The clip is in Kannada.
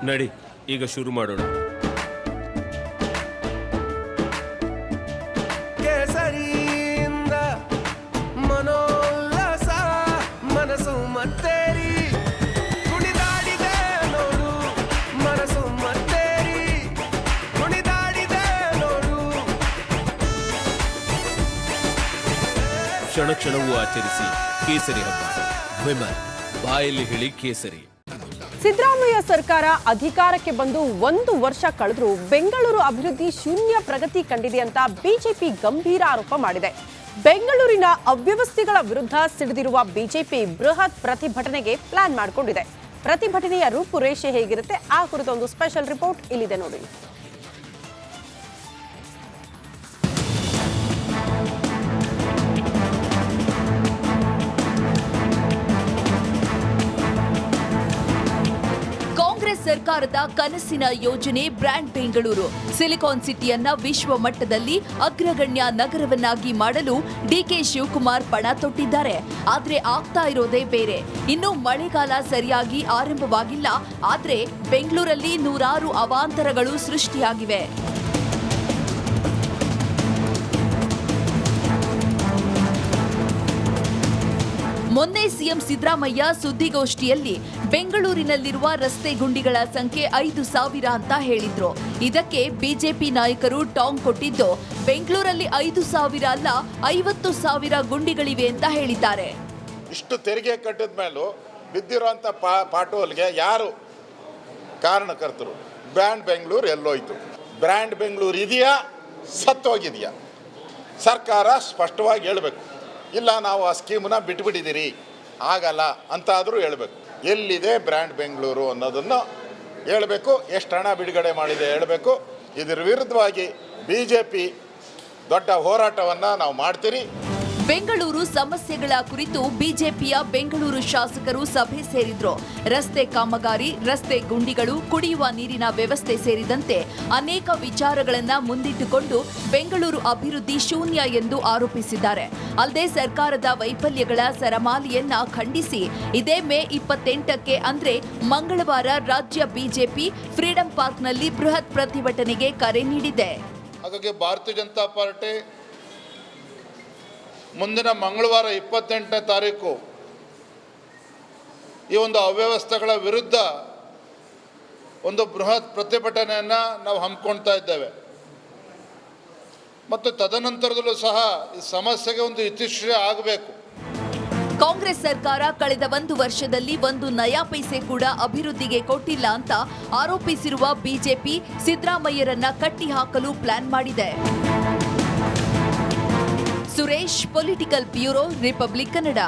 ನಡಿ, ಈಗ ಶುರು ಮಾಡೋಣ. ಕೇಸರಿಯಿಂದ ಮನೋಲ್ಲಾಸ ಮನಸ್ಸು ಮತ್ತೇರಿ ಕುಣಿದಾಡಿದೆ ನೋಡು, ಮನಸ್ಸು ಮತ್ತೇರಿ ಕುಣಿದಾಡಿದೆ ನೋಡು. ಕ್ಷಣ ಕ್ಷಣವೂ ಆಚರಿಸಿ ಕೇಸರಿ ಹಬ್ಬ. ವಿಮಲ್ ಬಾಯಲ್ಲಿ ಹೇಳಿ ಕೇಸರಿ. ಸಿದ್ದರಾಮಯ್ಯ ಸರ್ಕಾರ ಅಧಿಕಾರಕ್ಕೆ ಬಂದು 1 ವರ್ಷ ಕಳೆದರೂ ಬೆಂಗಳೂರು ಅಭಿವೃದ್ಧಿ ಶೂನ್ಯ ಪ್ರಗತಿ ಕಂಡಿದೆ ಅಂತ ಬಿಜೆಪಿ ಗಂಭೀರ ಆರೋಪ ಮಾಡಿದೆ. ಬೆಂಗಳೂರಿನ ಅವ್ಯವಸ್ಥೆಗಳ ವಿರುದ್ಧ ಸಿಡಿದಿರುವ ಬಿಜೆಪಿ ಬೃಹತ್ ಪ್ರತಿಭಟನೆಗೆ ಪ್ಲಾನ್ ಮಾಡಿಕೊಂಡಿದೆ. ಪ್ರತಿಭಟನೆಯ ರೂಪುರೇಷೆ ಹೇಗಿರುತ್ತೆ ಆ ಕುರಿತ ಒಂದು ಸ್ಪೆಷಲ್ ರಿಪೋರ್ಟ್ ಇಲ್ಲಿದೆ ನೋಡಿ. ಸರ್ಕಾರದ ಕನಸಿನ ಯೋಜನೆ ಬ್ರ್ಯಾಂಡ್ ಬೆಂಗಳೂರು. ಸಿಲಿಕಾನ್ ಸಿಟಿಯನ್ನ ವಿಶ್ವ ಮಟ್ಟದಲ್ಲಿ ಅಗ್ರಗಣ್ಯ ನಗರವನ್ನಾಗಿ ಮಾಡಲು ಡಿಕೆ ಶಿವಕುಮಾರ್ ಪಣ ತೊಟ್ಟಿದ್ದಾರೆ. ಆದ್ರೆ ಆಗ್ತಾ ಇರೋದೇ ಬೇರೆ. ಇನ್ನು ಮಳೆಗಾಲ ಸರಿಯಾಗಿ ಆರಂಭವಾಗಿಲ್ಲ. ಆದ್ರೆ ಬೆಂಗಳೂರಲ್ಲಿ ನೂರಾರು ಅವಾಂತರಗಳು ಸೃಷ್ಟಿಯಾಗಿವೆ. ಮೊನ್ನೆ ಸಿಎಂ ಸಿದ್ದರಾಮಯ್ಯ ಸುದ್ದಿಗೋಷ್ಠಿಯಲ್ಲಿ ಬೆಂಗಳೂರಿನಲ್ಲಿರುವ ರಸ್ತೆ ಗುಂಡಿಗಳ ಸಂಖ್ಯೆ 5,000 ಅಂತ ಹೇಳಿದ್ರು. ಇದಕ್ಕೆ ಬಿಜೆಪಿ ನಾಯಕರು ಟಾಂಗ್ ಕೊಟ್ಟಿದ್ದು, ಬೆಂಗಳೂರಲ್ಲಿ 5,000 ಅಲ್ಲ 50,000 ಗುಂಡಿಗಳಿವೆ ಅಂತ ಹೇಳಿದ್ದಾರೆ. ಇಷ್ಟು ತೆರಿಗೆ ಕಟ್ಟಿದ ಮೇಲೂ ಬಿದ್ದಿರುವಂಥ ಪಾಟೋಲ್ಗೆ ಯಾರು ಕಾರಣಕರ್ತರು? ಬ್ರ್ಯಾಂಡ್ ಬೆಂಗಳೂರು ಎಲ್ಲೋಯ್ತು? ಬ್ರ್ಯಾಂಡ್ ಬೆಂಗಳೂರು ಇದೆಯಾ, ಸತ್ತೋಗಿದೆಯಾ? ಸರ್ಕಾರ ಸ್ಪಷ್ಟವಾಗಿ ಹೇಳಬೇಕು. ಇಲ್ಲ, ನಾವು ಆ ಸ್ಕೀಮನ್ನ ಬಿಟ್ಬಿಟ್ಟಿದ್ದೀರಿ, ಆಗಲ್ಲ ಅಂತಾದರೂ ಹೇಳಬೇಕು. ಎಲ್ಲಿದೆ ಬ್ರ್ಯಾಂಡ್ ಬೆಂಗಳೂರು ಅನ್ನೋದನ್ನು ಹೇಳಬೇಕು. ಎಷ್ಟು ಹಣ ಬಿಡುಗಡೆ ಮಾಡಿದೆ ಹೇಳಬೇಕು. ಇದರ ವಿರುದ್ಧವಾಗಿ ಬಿಜೆಪಿ ದೊಡ್ಡ ಹೋರಾಟವನ್ನು ನಾವು ಮಾಡ್ತೀರಿ. ಬೆಂಗಳೂರು ಸಮಸ್ಯೆಗಳ ಕುರಿತು ಬಿಜೆಪಿಯ ಬೆಂಗಳೂರು ಶಾಸಕರು ಸಭೆ ಸೇರಿದ್ರು. ರಸ್ತೆ ಕಾಮಗಾರಿ, ರಸ್ತೆ ಗುಂಡಿಗಳು, ಕುಡಿಯುವ ನೀರಿನ ವ್ಯವಸ್ಥೆ ಸೇರಿದಂತೆ ಅನೇಕ ವಿಚಾರಗಳನ್ನ ಮುಂದಿಟ್ಟುಕೊಂಡು ಬೆಂಗಳೂರು ಅಭಿವೃದ್ಧಿ ಶೂನ್ಯ ಎಂದು ಆರೋಪಿಸಿದ್ದಾರೆ. ಅಲ್ಲದೆ ಸರ್ಕಾರದ ವೈಫಲ್ಯಗಳ ಸರಮಾಲೆಯನ್ನ ಖಂಡಿಸಿ ಇದೇ ಮೇ 28ಕ್ಕೆ ಅಂದ್ರೆ ಮಂಗಳವಾರ ರಾಜ್ಯ ಬಿಜೆಪಿ ಫ್ರೀಡಂ ಪಾರ್ಕ್ನಲ್ಲಿ ಬೃಹತ್ ಪ್ರತಿಭಟನೆಗೆ ಕರೆ ನೀಡಿದೆ. ಹಾಗಾಗಿ ಭಾರತೀಯ ಜನತಾ ಪಾರ್ಟಿ ಮುಂದಿನ ಮಂಗಳವಾರ 28ನೇ ತಾರೀಕು ಈ ಒಂದು ಅವ್ಯವಸ್ಥೆಗಳ ವಿರುದ್ಧ ಒಂದು ಬೃಹತ್ ಪ್ರತಿಭಟನೆಯನ್ನು ನಾವು ಹಮ್ಮಿಕೊಳ್ತಾ ಇದ್ದೇವೆ. ಮತ್ತು ತದನಂತರದಲ್ಲೂ ಸಹ ಈ ಸಮಸ್ಯೆಗೆ ಒಂದು ಇತಿಶ್ರೀ ಆಗಬೇಕು. ಕಾಂಗ್ರೆಸ್ ಸರ್ಕಾರ ಕಳೆದ 1 ವರ್ಷದಲ್ಲಿ 1 ನಯಾ ಪೈಸೆ ಕೂಡ ಅಭಿವೃದ್ಧಿಗೆ ಕೊಟ್ಟಿಲ್ಲ ಅಂತ ಆರೋಪಿಸಿರುವ ಬಿಜೆಪಿ ಸಿದ್ದರಾಮಯ್ಯರನ್ನ ಕಟ್ಟಿಹಾಕಲು ಪ್ಲಾನ್ ಮಾಡಿದೆ. Suresh, political bureau, republic Kannada.